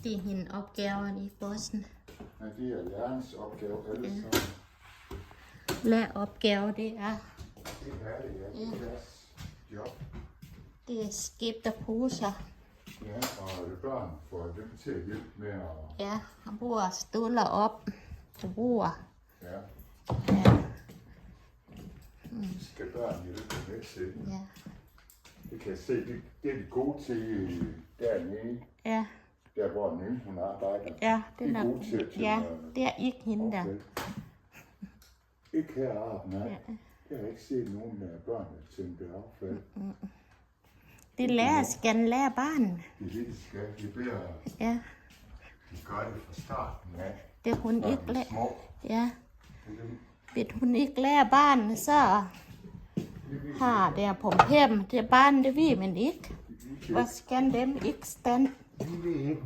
de hinopgaverne i bossen. Ja, de er læringsopgaver alle sammen. Læreopgave, det er Det er det, ja. Det er deres job. det er skibte poser. Ja, og børn får dem til at hjælpe med at... Ja, han bruger stuller op på bordet. Ja, Ja, skal børn hjælpe med til. ja, Det kan jeg se, det er de gode til dernede. ja, Der hvor den ene, hun arbejder. ja, den De er er, gode til at tømme, ja, det er ikke hende der. okay. Ikke heroppe, nej. Ja. Jeg har ikke set nogen af børnene tømme det affald. Det skal lære barn. Det er det, de skal. De bliver... Ja, De gør det fra starten af. det hun Når ikke de er lærer. små. Ja, Det er dem. hvis hun ikke lærer barn, så har det på dem. Det er barn, det ved man ikke. Hvad skal dem ikke stand? De ved ikke,